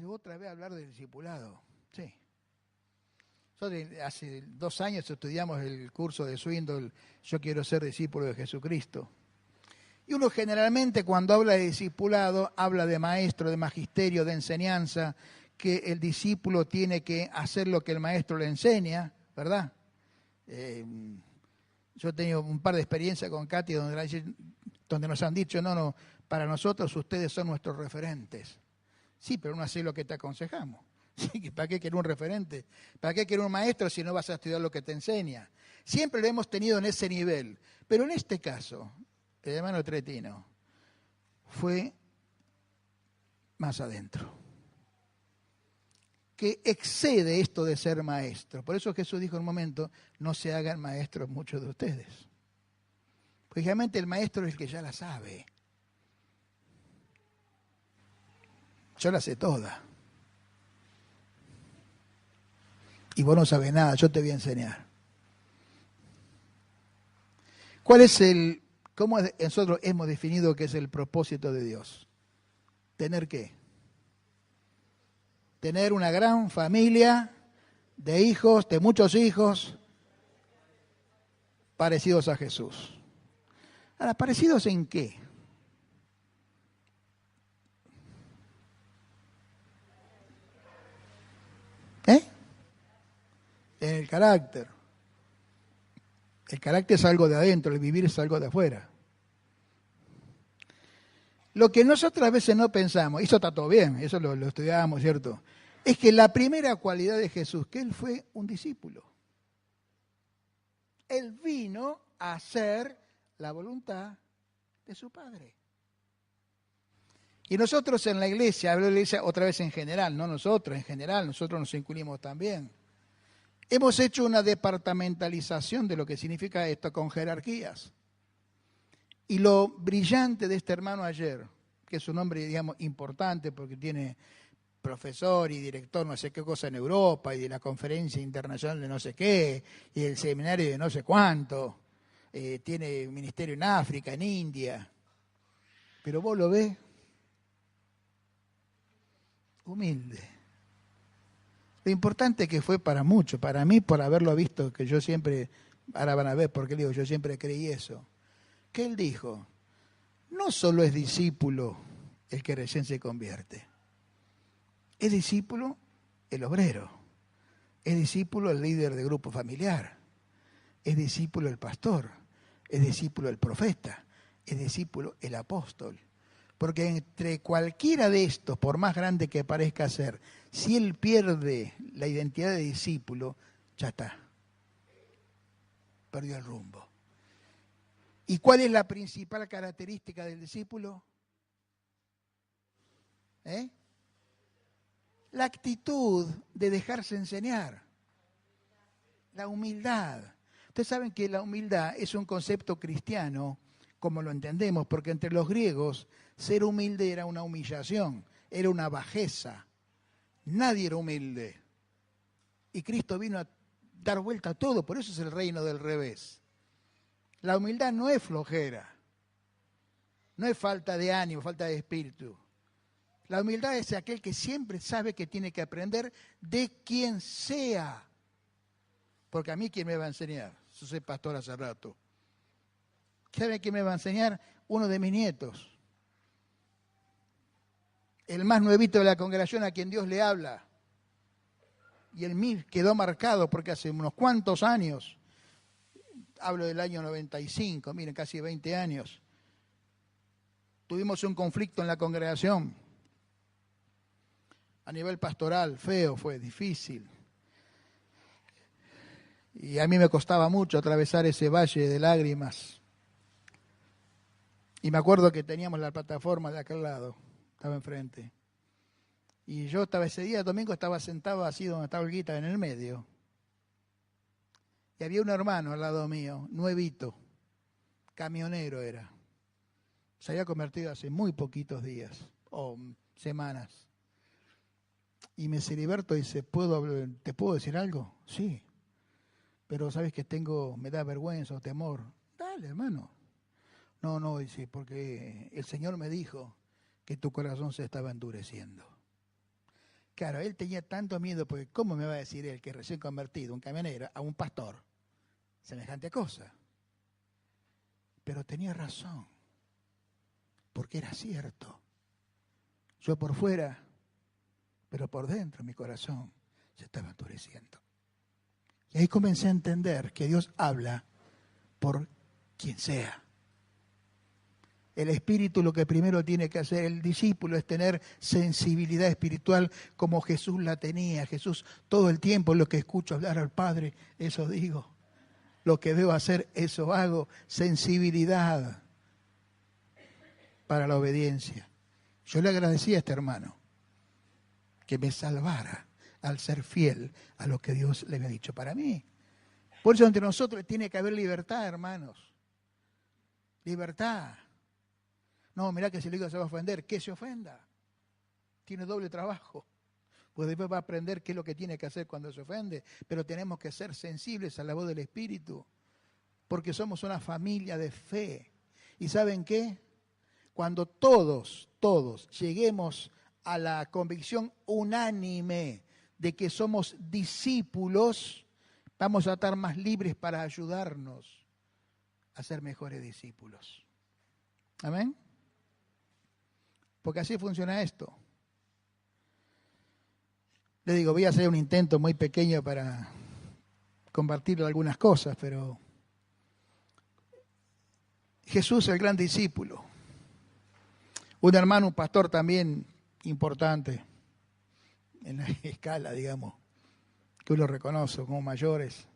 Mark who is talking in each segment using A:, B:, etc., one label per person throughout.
A: Otra vez hablar del discipulado. Sí. Nosotros hace 2 años estudiamos el curso de Swindoll, Yo quiero ser discípulo de Jesucristo. Y uno generalmente cuando habla de discipulado, habla de maestro, de magisterio, de enseñanza, que el discípulo tiene que hacer lo que el maestro le enseña, ¿verdad? Yo he tenido un par de experiencias con Katy donde nos han dicho, no, para nosotros ustedes son nuestros referentes. Sí, pero no hace lo que te aconsejamos. Sí, ¿para qué quiere un referente? ¿Para qué quiere un maestro si no vas a estudiar lo que te enseña? Siempre lo hemos tenido en ese nivel. Pero en este caso, el hermano Tretino fue más adentro, que excede esto de ser maestro. Por eso Jesús dijo en un momento, no se hagan maestros muchos de ustedes. Porque realmente el maestro es el que ya la sabe. Yo la sé toda. Y vos no sabés nada, yo te voy a enseñar. ¿Cómo nosotros hemos definido que es el propósito de Dios? ¿Tener qué? Tener una gran familia de hijos, de muchos hijos, parecidos a Jesús. Ahora, ¿parecidos en qué? En el carácter. El carácter es algo de adentro, el vivir es algo de afuera. Lo que nosotros a veces no pensamos, y eso está todo bien, eso lo estudiábamos, ¿cierto? Es que la primera cualidad de Jesús, que Él fue un discípulo. Él vino a hacer la voluntad de su Padre. Y nosotros en la iglesia, hablo de la iglesia otra vez en general, no nosotros, en general, nosotros nos incluimos también. Hemos hecho una departamentalización de lo que significa esto con jerarquías. Y lo brillante de este hermano ayer, que es un hombre, digamos, importante porque tiene profesor y director no sé qué cosa en Europa y de la conferencia internacional de no sé qué y del seminario de no sé cuánto, tiene ministerio en África, en India, pero vos lo ves humilde. Lo importante que fue para muchos, para mí por haberlo visto, que yo siempre, ahora van a ver porque digo, yo siempre creí eso, que él dijo, no solo es discípulo el que recién se convierte, es discípulo el obrero, es discípulo el líder de grupo familiar, es discípulo el pastor, es discípulo el profeta, es discípulo el apóstol. Porque entre cualquiera de estos, por más grande que parezca ser, si él pierde la identidad de discípulo, ya está. Perdió el rumbo. ¿Y cuál es la principal característica del discípulo? La actitud de dejarse enseñar. La humildad. Ustedes saben que la humildad es un concepto cristiano, como lo entendemos, porque entre los griegos ser humilde era una humillación, era una bajeza. Nadie era humilde. Y Cristo vino a dar vuelta a todo, por eso es el reino del revés. La humildad no es flojera, no es falta de ánimo, falta de espíritu. La humildad es aquel que siempre sabe que tiene que aprender de quien sea. Porque a mí, ¿quién me va a enseñar? Yo soy pastor hace rato. ¿Sabe quién me va a enseñar? Uno de mis nietos. El más nuevito de la congregación a quien Dios le habla. Y el mío quedó marcado porque hace unos cuantos años, hablo del año 95, miren, casi 20 años, tuvimos un conflicto en la congregación. A nivel pastoral, feo, fue difícil. Y a mí me costaba mucho atravesar ese valle de lágrimas. Y me acuerdo que teníamos la plataforma de aquel lado, estaba enfrente. Y yo estaba ese día, domingo, estaba sentado así donde estaba Olguita, en el medio. Y había un hermano al lado mío, nuevito, camionero era. Se había convertido hace muy poquitos días, o semanas. Y me dice, Heriberto, dice, ¿te puedo decir algo? Sí. Pero sabes que me da vergüenza o temor. Dale, hermano. No, dice, porque el Señor me dijo que tu corazón se estaba endureciendo. Claro, él tenía tanto miedo, porque ¿cómo me va a decir él, que es recién convertido, un camionero, a un pastor, semejante cosa? Pero tenía razón, porque era cierto. Yo por fuera, pero por dentro mi corazón se estaba endureciendo. Y ahí comencé a entender que Dios habla por quien sea. El espíritu lo que primero tiene que hacer el discípulo es tener sensibilidad espiritual como Jesús la tenía. Jesús todo el tiempo lo que escucho hablar al Padre, eso digo. Lo que veo hacer, eso hago. Sensibilidad para la obediencia. Yo le agradecí a este hermano que me salvara al ser fiel a lo que Dios le había dicho para mí. Por eso entre nosotros tiene que haber libertad, hermanos. Libertad. No, mirá que si le digo se va a ofender, que se ofenda. Tiene doble trabajo. Pues después va a aprender qué es lo que tiene que hacer cuando se ofende. Pero tenemos que ser sensibles a la voz del Espíritu. Porque somos una familia de fe. ¿Y saben qué? Cuando todos lleguemos a la convicción unánime de que somos discípulos, vamos a estar más libres para ayudarnos a ser mejores discípulos. ¿Amén? Porque así funciona esto. Le digo, voy a hacer un intento muy pequeño para compartir algunas cosas, pero Jesús, el gran discípulo, un hermano, un pastor también importante en la escala, digamos, que uno reconoce como mayores,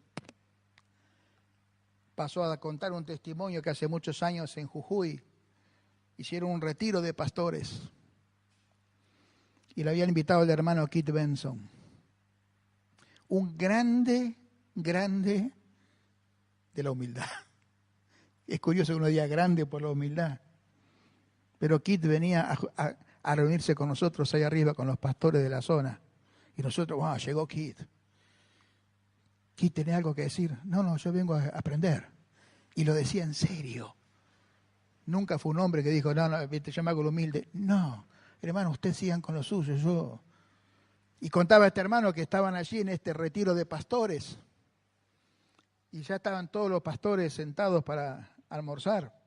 A: pasó a contar un testimonio que hace muchos años en Jujuy hicieron un retiro de pastores y le habían invitado al hermano Keith Benson, un grande de la humildad. Es curioso que uno diga grande por la humildad, pero Keith venía a reunirse con nosotros ahí arriba, con los pastores de la zona, y nosotros, wow, llegó Keith. Keith tenía algo que decir. No, yo vengo a aprender. Y lo decía en serio. Nunca fue un hombre que dijo, no, yo me hago lo humilde. No, hermano, ustedes sigan con lo suyo, yo. Y contaba a este hermano que estaban allí en este retiro de pastores. Y ya estaban todos los pastores sentados para almorzar.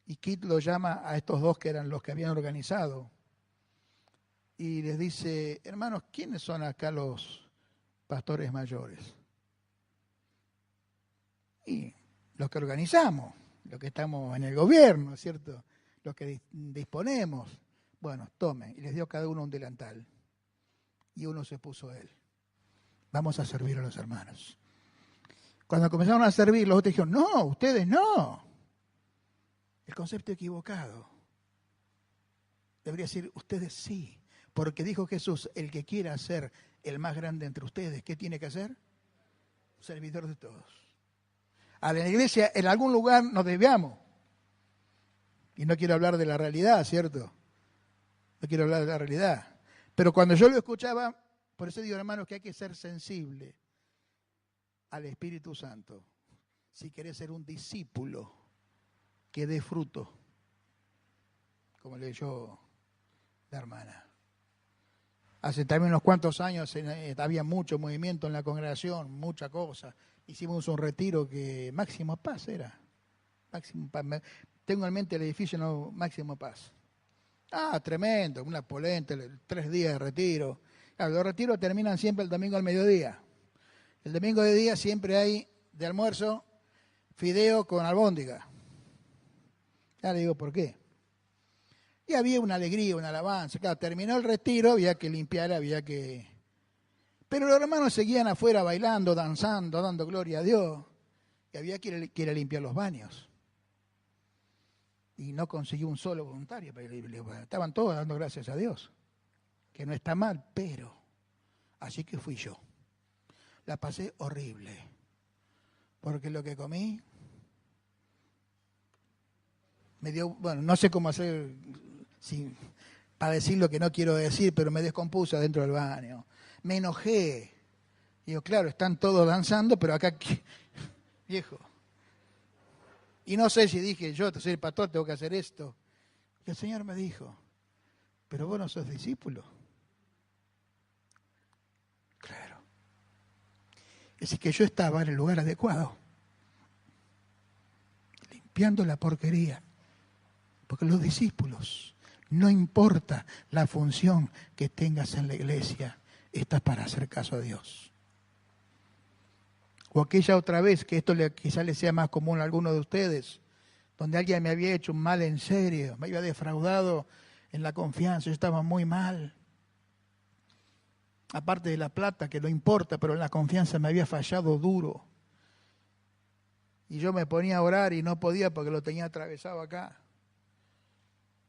A: Y Keith lo llama a estos dos que eran los que habían organizado. Y les dice, hermanos, ¿quiénes son acá los pastores mayores? Y los que organizamos. Los que estamos en el gobierno, ¿cierto? Los que disponemos. Bueno, tomen. Y les dio cada uno un delantal. Y uno se puso él. Vamos a servir a los hermanos. Cuando comenzaron a servir, los otros dijeron, no, ustedes no. El concepto equivocado. Debería decir, ustedes sí. Porque dijo Jesús, el que quiera ser el más grande entre ustedes, ¿qué tiene que hacer? Servidor de todos. A la iglesia en algún lugar nos desviamos. Y no quiero hablar de la realidad, ¿cierto? No quiero hablar de la realidad. Pero cuando yo lo escuchaba, por eso digo, hermanos, que hay que ser sensible al Espíritu Santo. Si querés ser un discípulo que dé fruto, como leyó la hermana. Hace también unos cuantos años había mucho movimiento en la congregación, mucha cosa. Hicimos un retiro que Máximo Paz era. Máximo Paz. Tengo en mente el edificio no, Máximo Paz. Tremendo, una polenta, 3 días de retiro. Claro, los retiros terminan siempre el domingo al mediodía. El domingo de día siempre hay de almuerzo fideo con albóndiga. Ya le digo por qué. Y había una alegría, una alabanza. Claro, terminó el retiro, había que limpiar, había que... Pero los hermanos seguían afuera bailando, danzando, dando gloria a Dios. Y había que ir a limpiar los baños. Y no consiguió un solo voluntario. Estaban todos dando gracias a Dios. Que no está mal, pero... Así que fui yo. La pasé horrible. Porque lo que comí... Me dio... Bueno, no sé cómo hacer... para decir lo que no quiero decir, pero me descompuse dentro del baño. Me enojé. Digo, claro, están todos danzando, pero acá, viejo. Y no sé si dije, yo soy el pastor, tengo que hacer esto. Y el Señor me dijo, pero vos no sos discípulo. Es decir, que yo estaba en el lugar adecuado, limpiando la porquería. Porque los discípulos, no importa la función que tengas en la iglesia, estás para hacer caso a Dios. O aquella otra vez, que esto quizá le sea más común a algunos de ustedes, donde alguien me había hecho un mal en serio, me había defraudado en la confianza, yo estaba muy mal. Aparte de la plata, que no importa, pero en la confianza me había fallado duro. Y yo me ponía a orar y no podía porque lo tenía atravesado acá.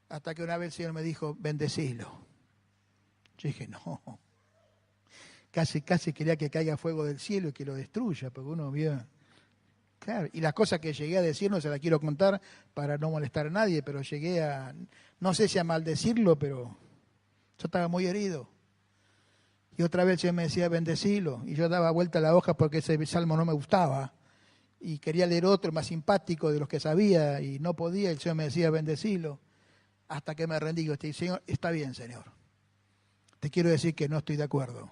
A: Hasta que una vez el Señor me dijo, bendecilo. Yo dije, no. Casi quería que caiga fuego del cielo y que lo destruya, porque uno vio. Claro, y las cosas que llegué a decir no se las quiero contar para no molestar a nadie, pero llegué a, no sé si a maldecirlo, pero yo estaba muy herido. Y otra vez el Señor me decía, bendecilo. Y yo daba vuelta a la hoja porque ese salmo no me gustaba. Y quería leer otro más simpático de los que sabía y no podía. El Señor me decía, bendecilo. Hasta que me rendí. Yo dije, Señor, está bien, Señor. Te quiero decir que no estoy de acuerdo.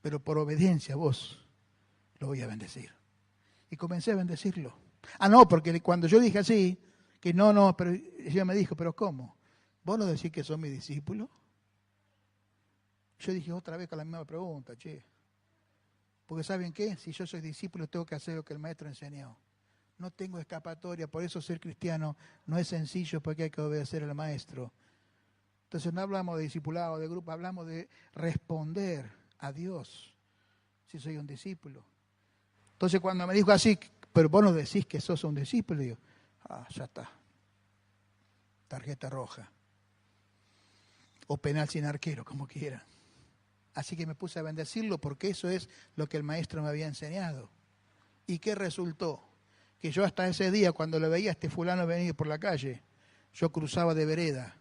A: Pero por obediencia a vos lo voy a bendecir. Y comencé a bendecirlo. Ah, no, porque cuando yo dije así, que no, pero ella me dijo, pero ¿cómo? ¿Vos no decís que sos mi discípulo? Yo dije otra vez con la misma pregunta, che. Porque ¿saben qué? Si yo soy discípulo tengo que hacer lo que el maestro enseñó. No tengo escapatoria, por eso ser cristiano no es sencillo porque hay que obedecer al maestro. Entonces no hablamos de discipulado, de grupo, hablamos de responder a Dios si soy un discípulo. Entonces cuando me dijo así, pero vos no decís que sos un discípulo, digo, ya está. Tarjeta roja. O penal sin arquero, como quiera. Así que me puse a bendecirlo porque eso es lo que el maestro me había enseñado. ¿Y qué resultó? Que yo hasta ese día, cuando lo veía a este fulano venir por la calle, yo cruzaba de vereda,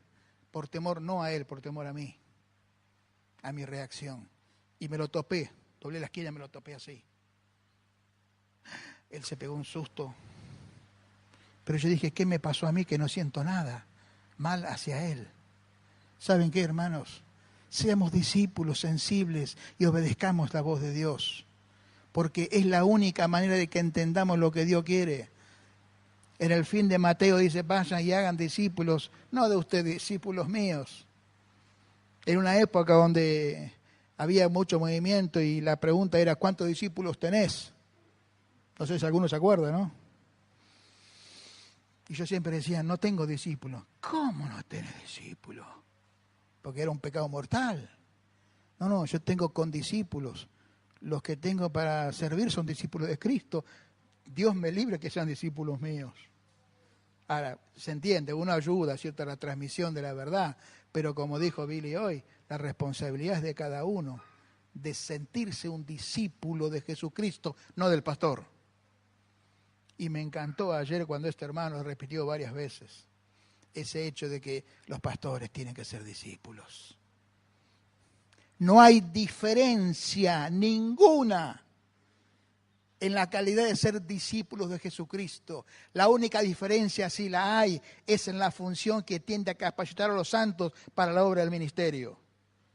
A: por temor no a él, por temor a mí, a mi reacción. Y me lo topé, doblé la esquina y me lo topé así. Él se pegó un susto. Pero yo dije, ¿qué me pasó a mí que no siento nada mal hacia él? ¿Saben qué, hermanos? Seamos discípulos sensibles y obedezcamos la voz de Dios. Porque es la única manera de que entendamos lo que Dios quiere. En el fin de Mateo dice, vayan y hagan discípulos, no de ustedes, discípulos míos. En una época donde había mucho movimiento y la pregunta era, ¿cuántos discípulos tenés? No sé si alguno se acuerda, ¿no? Y yo siempre decía, no tengo discípulos. ¿Cómo no tenés discípulos? Porque era un pecado mortal. No, yo tengo condiscípulos. Los que tengo para servir son discípulos de Cristo. Dios me libre que sean discípulos míos. Ahora, se entiende, uno ayuda, ¿cierto?, a la transmisión de la verdad, pero como dijo Billy hoy, la responsabilidad es de cada uno, de sentirse un discípulo de Jesucristo, no del pastor. Y me encantó ayer cuando este hermano repitió varias veces ese hecho de que los pastores tienen que ser discípulos. No hay diferencia ninguna en la calidad de ser discípulos de Jesucristo. La única diferencia, si la hay, es en la función que tiende a capacitar a los santos para la obra del ministerio.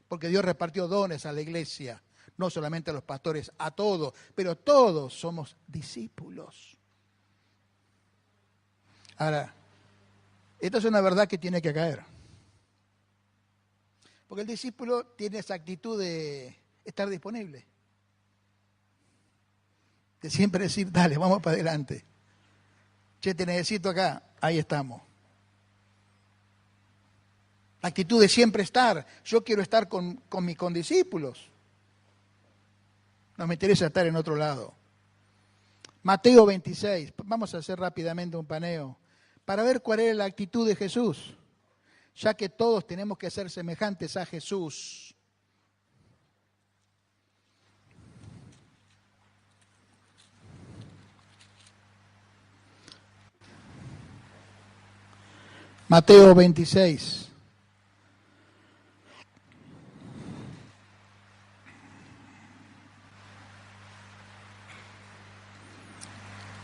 A: Porque Dios repartió dones a la iglesia, no solamente a los pastores, a todos, pero todos somos discípulos. Ahora, esta es una verdad que tiene que caer. Porque el discípulo tiene esa actitud de estar disponible. De siempre decir, dale, vamos para adelante. Che, te necesito acá, ahí estamos. La actitud de siempre estar. Yo quiero estar con mis condiscípulos. No me interesa estar en otro lado. Mateo 26. Vamos a hacer rápidamente un paneo para ver cuál era la actitud de Jesús, ya que todos tenemos que ser semejantes a Jesús. Mateo 26.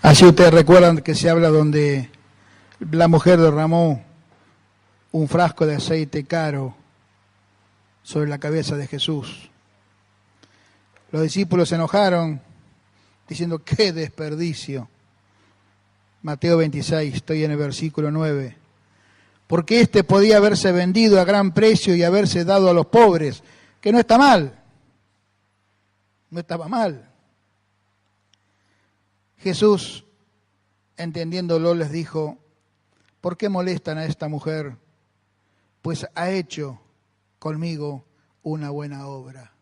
A: Así ustedes recuerdan que se habla donde la mujer derramó un frasco de aceite caro sobre la cabeza de Jesús. Los discípulos se enojaron diciendo, ¡qué desperdicio! Mateo 26, estoy en el versículo 9. Porque éste podía haberse vendido a gran precio y haberse dado a los pobres, que no está mal, no estaba mal. Jesús, entendiéndolo, les dijo, ¿por qué molestan a esta mujer? Pues ha hecho conmigo una buena obra.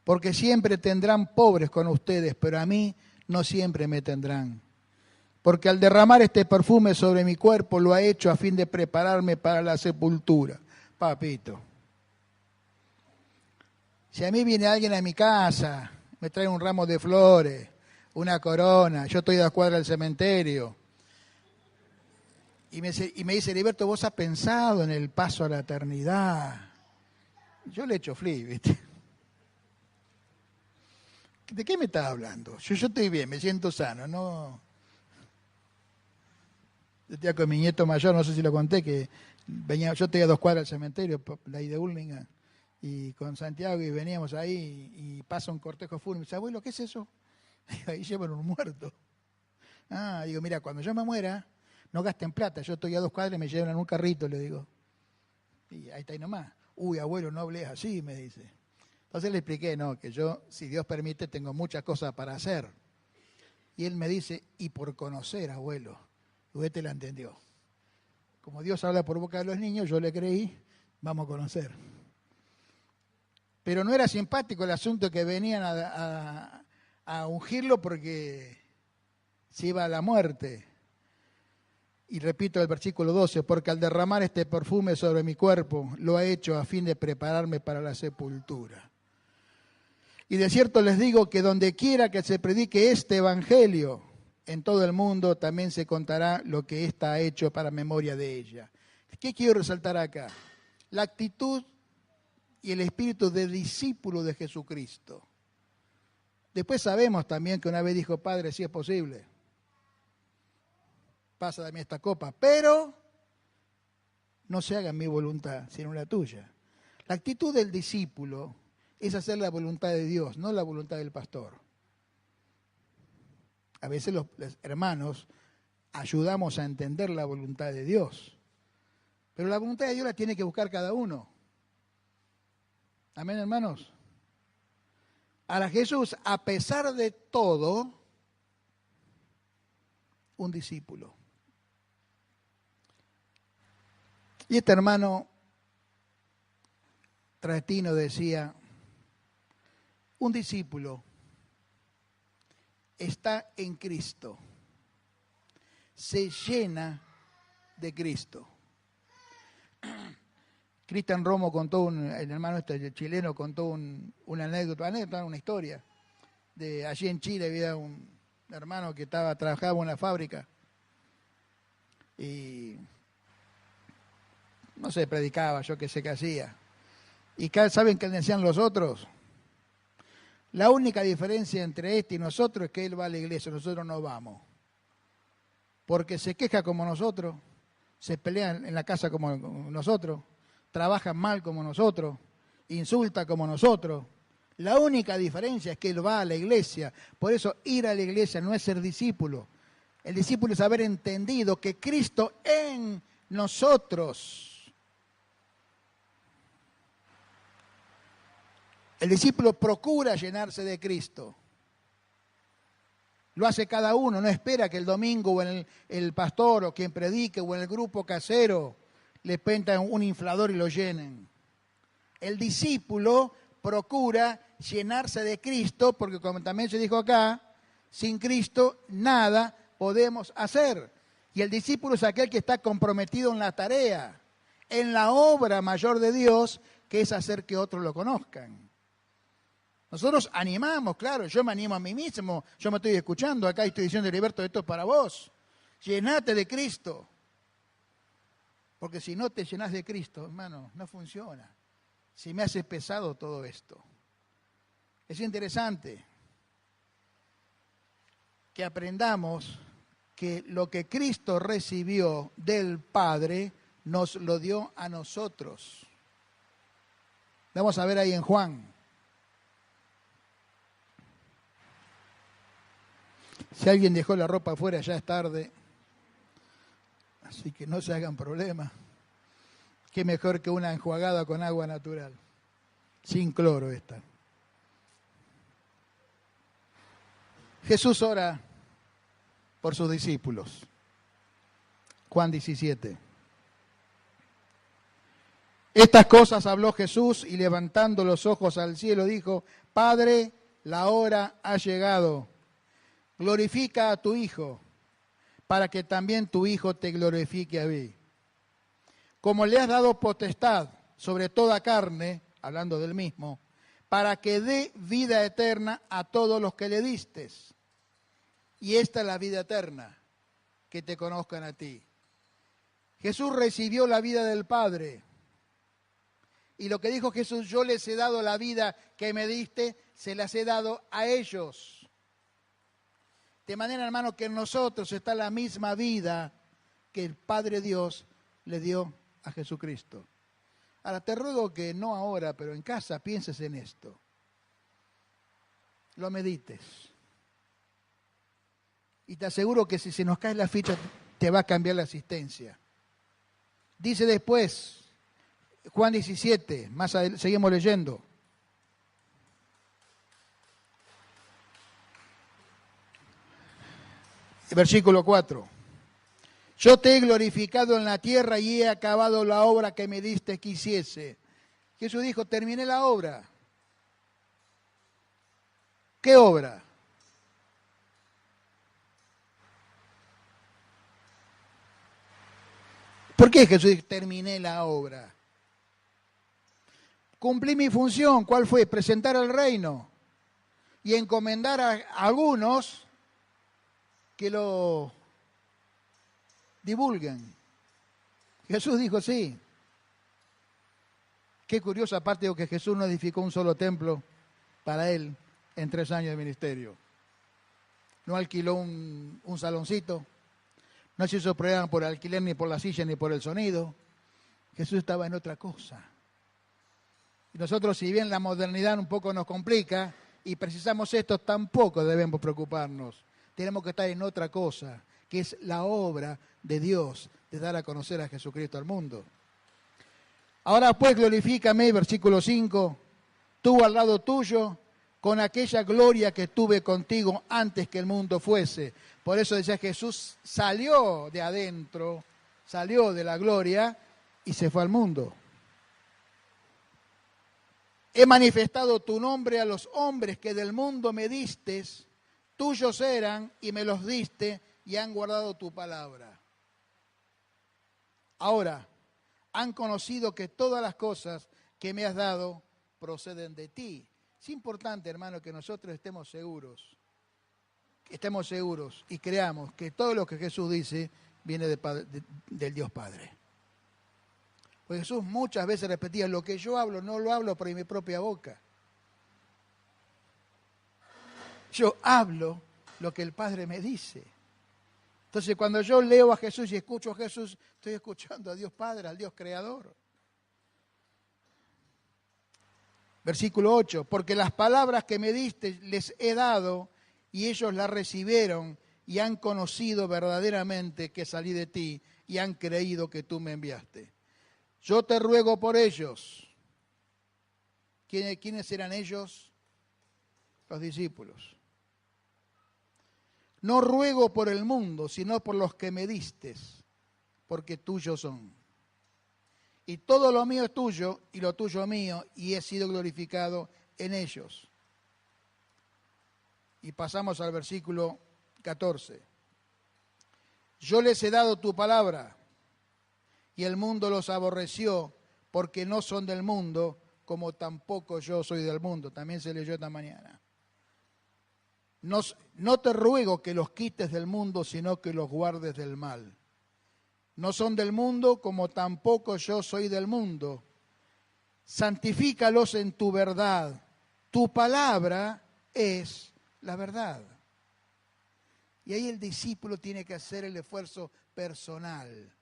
A: Porque siempre tendrán pobres con ustedes, pero a mí no siempre me tendrán. Porque al derramar este perfume sobre mi cuerpo lo ha hecho a fin de prepararme para la sepultura. Papito, si a mí viene alguien a mi casa, me trae un ramo de flores, una corona, yo estoy a 2 cuadras del cementerio, y me dice, Heriberto, ¿vos has pensado en el paso a la eternidad? Yo le echo flip, ¿viste? ¿De qué me estás hablando? Yo estoy bien, me siento sano, no. Yo estoy con mi nieto mayor, no sé si lo conté, que venía, yo estoy a 2 cuadras del cementerio, la de Hurlingham, y con Santiago, y veníamos ahí, y pasa un cortejo fúnebre, y me dice, abuelo, ¿qué es eso? Y ahí llevan un muerto. Ah, digo, mira, cuando yo me muera, no gasten plata, yo estoy a 2 cuadras y me llevan en un carrito, le digo. Y ahí está ahí nomás. Uy, abuelo, no hables así, me dice. Entonces le expliqué, no, que yo, si Dios permite, tengo muchas cosas para hacer. Y él me dice, y por conocer, abuelo. Y usted la entendió. Como Dios habla por boca de los niños, yo le creí, vamos a conocer. Pero no era simpático el asunto que venían a ungirlo porque se iba a la muerte. Y repito el versículo 12, porque al derramar este perfume sobre mi cuerpo, lo ha hecho a fin de prepararme para la sepultura. Y de cierto les digo que donde quiera que se predique este evangelio, en todo el mundo también se contará lo que ésta ha hecho para memoria de ella. ¿Qué quiero resaltar acá? La actitud y el espíritu de discípulo de Jesucristo. Después sabemos también que una vez dijo, Padre, si es posible, pasa de mí esta copa, pero no se haga mi voluntad, sino la tuya. La actitud del discípulo es hacer la voluntad de Dios, no la voluntad del pastor. A veces los hermanos ayudamos a entender la voluntad de Dios, pero la voluntad de Dios la tiene que buscar cada uno. Amén, hermanos. Ahora Jesús, a pesar de todo, un discípulo. Y este hermano Tratino decía, un discípulo está en Cristo, se llena de Cristo. Cristian Romo contó, el hermano el chileno contó una anécdota, una historia. De allí en Chile había un hermano que trabajaba en una fábrica y no sé, predicaba, yo qué sé qué hacía. ¿Y saben qué decían los otros? La única diferencia entre este y nosotros es que él va a la iglesia, nosotros no vamos. Porque se queja como nosotros, se pelean en la casa como nosotros, trabajan mal como nosotros, insulta como nosotros. La única diferencia es que él va a la iglesia. Por eso ir a la iglesia no es ser discípulo. El discípulo es haber entendido que Cristo en nosotros. El discípulo procura llenarse de Cristo. Lo hace cada uno, no espera que el domingo o el pastor o quien predique o en el grupo casero le pentan un inflador y lo llenen. El discípulo procura llenarse de Cristo porque, como también se dijo acá, sin Cristo nada podemos hacer. Y el discípulo es aquel que está comprometido en la tarea, en la obra mayor de Dios, que es hacer que otros lo conozcan. Nosotros animamos, claro, yo me animo a mí mismo, yo me estoy escuchando acá y estoy diciendo, Heriberto, esto es para vos. Llenate de Cristo. Porque si no te llenas de Cristo, hermano, no funciona. Si me hace pesado todo esto. Es interesante que aprendamos que lo que Cristo recibió del Padre nos lo dio a nosotros. Vamos a ver ahí en Juan. Si alguien dejó la ropa afuera, ya es tarde. Así que no se hagan problema. Qué mejor que una enjuagada con agua natural. Sin cloro esta. Jesús ora por sus discípulos. Juan 17. Estas cosas habló Jesús y levantando los ojos al cielo dijo: Padre, la hora ha llegado. Glorifica a tu Hijo, para que también tu Hijo te glorifique a mí. Como le has dado potestad sobre toda carne, hablando del mismo, para que dé vida eterna a todos los que le distes. Y esta es la vida eterna, que te conozcan a ti. Jesús recibió la vida del Padre. Y lo que dijo Jesús: yo les he dado la vida que me diste, se las he dado a ellos. De manera, hermano, que en nosotros está la misma vida que el Padre Dios le dio a Jesucristo. Ahora, te ruego que no ahora, pero en casa pienses en esto. Lo medites. Y te aseguro que si se nos cae la ficha, te va a cambiar la asistencia. Dice después, Juan 17, más adelante, seguimos leyendo. Versículo 4. Yo te he glorificado en la tierra y he acabado la obra que me diste que hiciese. Jesús dijo: terminé la obra. ¿Qué obra? ¿Por qué Jesús dijo: terminé la obra? Cumplí mi función. ¿Cuál fue? Presentar el reino y encomendar a algunos que lo divulguen. Jesús dijo sí. Qué curiosa aparte de que Jesús no edificó un solo templo para él en 3 años de ministerio. No alquiló un saloncito, no se hizo prueba por alquiler, ni por la silla, ni por el sonido. Jesús estaba en otra cosa. Y nosotros, si bien la modernidad un poco nos complica y precisamos esto, tampoco debemos preocuparnos. Tenemos que estar en otra cosa, que es la obra de Dios, de dar a conocer a Jesucristo al mundo. Ahora pues glorifícame, versículo 5, tú al lado tuyo, con aquella gloria que tuve contigo antes que el mundo fuese. Por eso decía Jesús, salió de adentro, salió de la gloria y se fue al mundo. He manifestado tu nombre a los hombres que del mundo me distes, tuyos eran y me los diste y han guardado tu palabra. Ahora, han conocido que todas las cosas que me has dado proceden de ti. Es importante, hermano, que nosotros estemos seguros y creamos que todo lo que Jesús dice viene del Dios Padre. Porque Jesús muchas veces repetía: lo que yo hablo no lo hablo por mi propia boca. Yo hablo lo que el Padre me dice. Entonces, cuando yo leo a Jesús y escucho a Jesús, estoy escuchando a Dios Padre, al Dios Creador. Versículo 8, porque las palabras que me diste les he dado y ellos las recibieron y han conocido verdaderamente que salí de ti y han creído que tú me enviaste. Yo te ruego por ellos. ¿Quiénes eran ellos? Los discípulos. No ruego por el mundo, sino por los que me distes, porque tuyos son. Y todo lo mío es tuyo, y lo tuyo mío, y he sido glorificado en ellos. Y pasamos al versículo 14. Yo les he dado tu palabra, y el mundo los aborreció, porque no son del mundo, como tampoco yo soy del mundo. También se leyó esta mañana. No te ruego que los quites del mundo, sino que los guardes del mal. No son del mundo, como tampoco yo soy del mundo. Santifícalos en tu verdad. Tu palabra es la verdad. Y ahí el discípulo tiene que hacer el esfuerzo personal.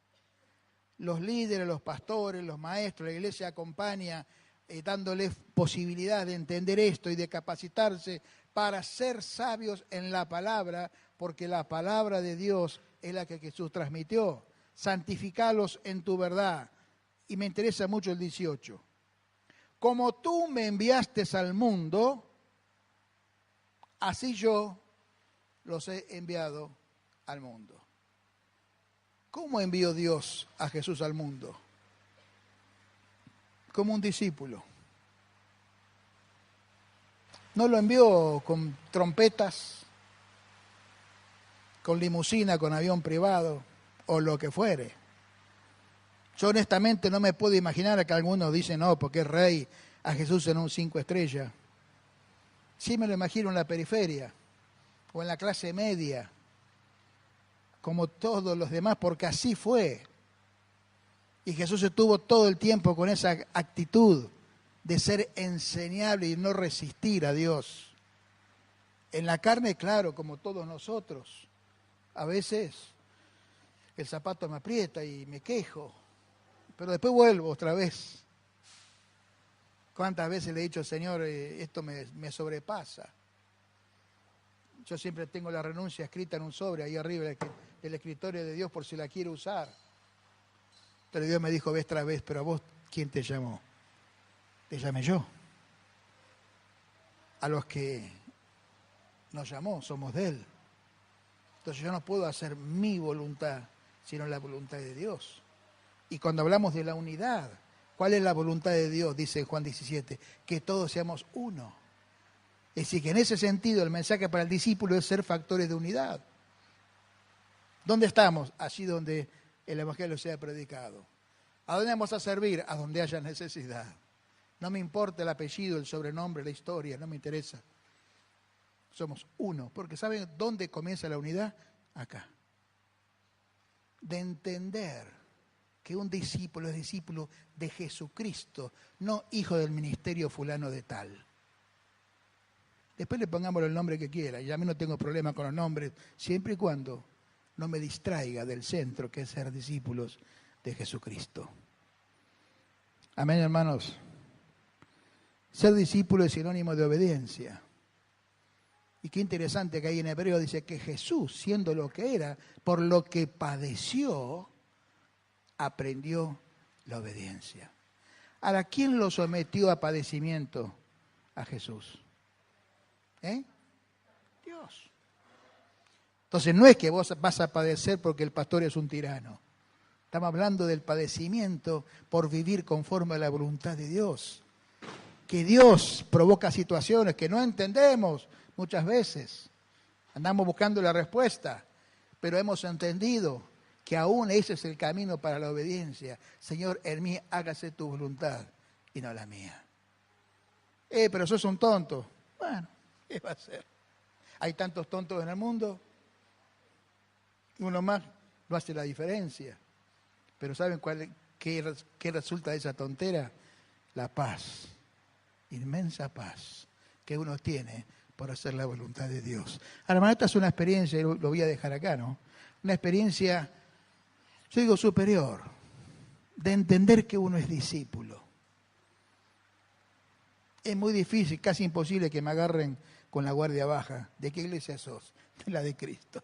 A: Los líderes, los pastores, los maestros, la iglesia acompaña dándoles posibilidad de entender esto y de capacitarse para ser sabios en la palabra, porque la palabra de Dios es la que Jesús transmitió. Santificalos en tu verdad. Y me interesa mucho el 18. Como tú me enviaste al mundo, así yo los he enviado al mundo. ¿Cómo envió Dios a Jesús al mundo? Como un discípulo. No lo envió con trompetas, con limusina, con avión privado o lo que fuere. Yo honestamente no me puedo imaginar que algunos dicen, no, porque es rey, a Jesús en un 5 estrellas. Sí me lo imagino en la periferia o en la clase media, como todos los demás, porque así fue. Y Jesús estuvo todo el tiempo con esa actitud de ser enseñable y no resistir a Dios. En la carne, claro, como todos nosotros, a veces el zapato me aprieta y me quejo, pero después vuelvo otra vez. ¿Cuántas veces le he dicho, Señor, esto me sobrepasa? Yo siempre tengo la renuncia escrita en un sobre ahí arriba del escritorio de Dios por si la quiero usar. Pero Dios me dijo vez tras vez, pero a vos, ¿quién te llamó? Te llamé yo. A los que nos llamó, somos de Él. Entonces yo no puedo hacer mi voluntad, sino la voluntad de Dios. Y cuando hablamos de la unidad, ¿cuál es la voluntad de Dios? Dice Juan 17, que todos seamos uno. Es decir, que en ese sentido el mensaje para el discípulo es ser factores de unidad. ¿Dónde estamos? Allí donde el Evangelio sea predicado. ¿A dónde vamos a servir? A donde haya necesidad. No me importa el apellido, el sobrenombre, la historia, no me interesa. Somos uno, porque ¿saben dónde comienza la unidad? Acá. De entender que un discípulo es discípulo de Jesucristo, no hijo del ministerio fulano de tal. Después le pongamos el nombre que quiera, y a mí no tengo problema con los nombres, siempre y cuando no me distraiga del centro, que es ser discípulos de Jesucristo. Amén, hermanos. Ser discípulo es sinónimo de obediencia. Y qué interesante que ahí en Hebreo dice que Jesús, siendo lo que era, por lo que padeció, aprendió la obediencia. Ahora, ¿quién lo sometió a padecimiento? A Jesús. Dios. Entonces no es que vos vas a padecer porque el pastor es un tirano. Estamos hablando del padecimiento por vivir conforme a la voluntad de Dios. Que Dios provoca situaciones que no entendemos muchas veces. Andamos buscando la respuesta, pero hemos entendido que aún ese es el camino para la obediencia. Señor, en mí hágase tu voluntad y no la mía. Pero sos un tonto. Bueno, ¿qué va a ser? Hay tantos tontos en el mundo. Uno más no hace la diferencia. Pero ¿saben qué resulta de esa tontera? La paz, inmensa paz que uno tiene por hacer la voluntad de Dios. Hermano, esta es una experiencia, y lo voy a dejar acá, ¿no? Una experiencia, yo digo superior, de entender que uno es discípulo. Es muy difícil, casi imposible que me agarren con la guardia baja. ¿De qué iglesia sos? De la de Cristo.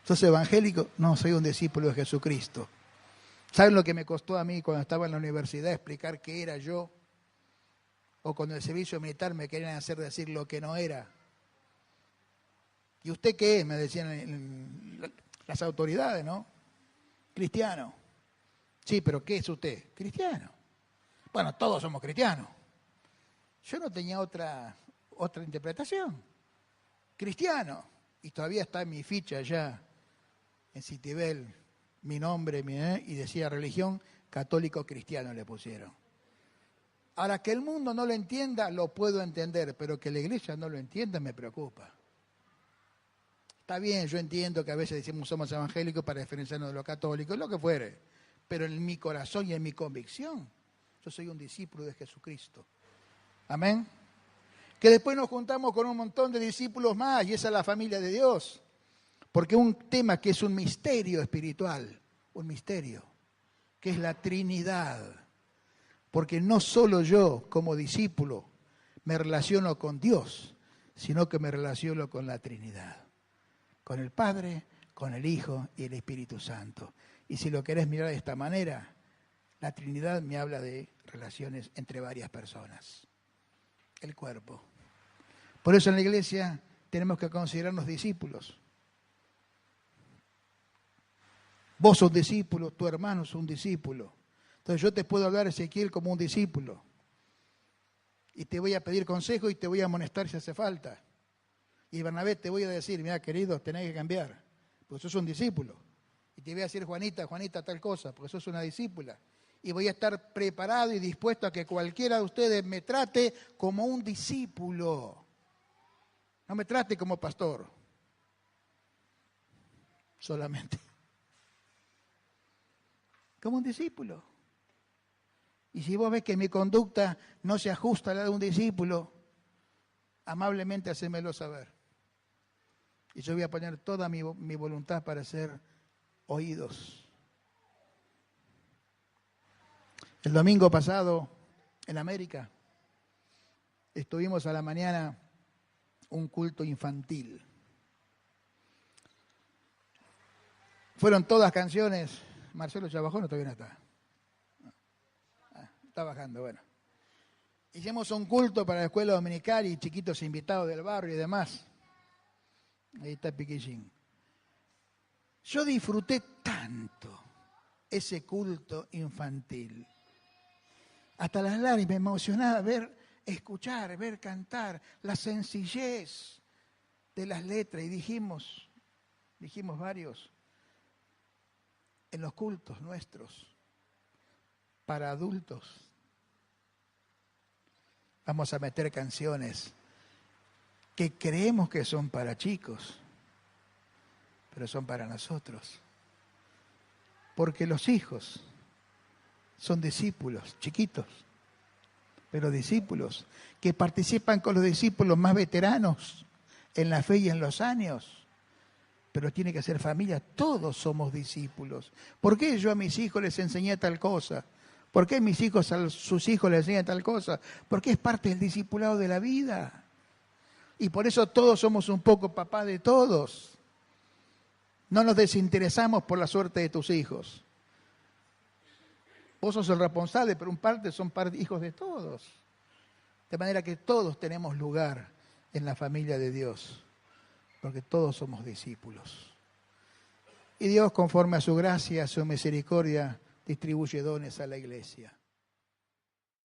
A: ¿Sos evangélico? No, soy un discípulo de Jesucristo. ¿Saben lo que me costó a mí cuando estaba en la universidad explicar qué era yo? O cuando en el servicio militar me querían hacer decir lo que no era. ¿Y usted qué es? Me decían las autoridades, ¿no? Cristiano. Sí, pero ¿qué es usted? Cristiano. Bueno, todos somos cristianos. Yo no tenía otra interpretación. Cristiano. Y todavía está en mi ficha allá en Citibel, mi nombre, y decía religión católico cristiano le pusieron. Ahora, que el mundo no lo entienda, lo puedo entender, pero que la iglesia no lo entienda me preocupa. Está bien, yo entiendo que a veces decimos somos evangélicos para diferenciarnos de los católicos, lo que fuere, pero en mi corazón y en mi convicción, yo soy un discípulo de Jesucristo. Amén. Que después nos juntamos con un montón de discípulos más, y esa es la familia de Dios. Porque un tema que es un misterio espiritual, un misterio, que es la Trinidad. Porque no solo yo, como discípulo, me relaciono con Dios, sino que me relaciono con la Trinidad. Con el Padre, con el Hijo y el Espíritu Santo. Y si lo querés mirar de esta manera, la Trinidad me habla de relaciones entre varias personas. El cuerpo. Por eso en la iglesia tenemos que considerarnos discípulos. Vos sos discípulo, tu hermano es un discípulo. Entonces yo te puedo hablar, Ezequiel, como un discípulo. Y te voy a pedir consejo y te voy a amonestar si hace falta. Y Bernabé te voy a decir, mira querido, tenés que cambiar, porque sos un discípulo. Y te voy a decir, Juanita, tal cosa, porque sos una discípula. Y voy a estar preparado y dispuesto a que cualquiera de ustedes me trate como un discípulo. No me trate como pastor. Solamente. Como un discípulo. Y si vos ves que mi conducta no se ajusta a la de un discípulo, amablemente hacémelo saber. Y yo voy a poner toda mi voluntad para ser oídos. El domingo pasado, en América, estuvimos a la mañana un culto infantil. Fueron todas canciones. Marcelo ya bajó, no, todavía no está. Está bajando, bueno. Hicimos un culto para la escuela dominical y chiquitos invitados del barrio y demás. Ahí está Piquillín. Yo disfruté tanto ese culto infantil. Hasta las lágrimas, me emocionaba escuchar, ver cantar, la sencillez de las letras. Y dijimos varios, en los cultos nuestros, para adultos, vamos a meter canciones que creemos que son para chicos, pero son para nosotros. Porque los hijos son discípulos, chiquitos, pero discípulos, que participan con los discípulos más veteranos en la fe y en los años. Pero tiene que ser familia, todos somos discípulos. ¿Por qué yo a mis hijos les enseñé tal cosa? ¿Por qué mis hijos a sus hijos les enseñan tal cosa? Porque es parte del discipulado de la vida. Y por eso todos somos un poco papá de todos. No nos desinteresamos por la suerte de tus hijos. Vos sos el responsable, pero son hijos de todos. De manera que todos tenemos lugar en la familia de Dios, porque todos somos discípulos. Y Dios, conforme a su gracia, a su misericordia, distribuye dones a la iglesia.